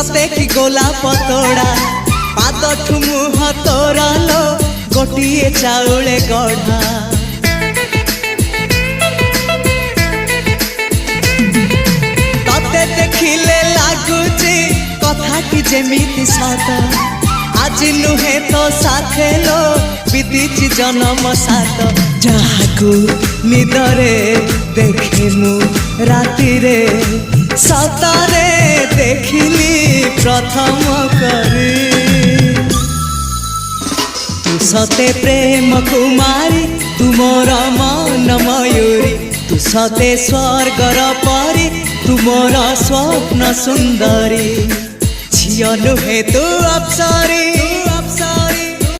सते कि गोलाप तोड़ा पाद मुह तोर लो गोटे चाउले गढ़ा तते देखिले लगुची कथा कि जेमिति सत आज नुहे तो साथे लो बीतीची जन्म सात जहाकू निदरे देखी मु राति रे सतरे देखिली प्रथम करी तू सते प्रेम कुमारी तू मोर मन मयूरी तू सते स्वर्गर परी तू मोर स्वप्न सुंदरी झियो नुहे तू अप्सरी।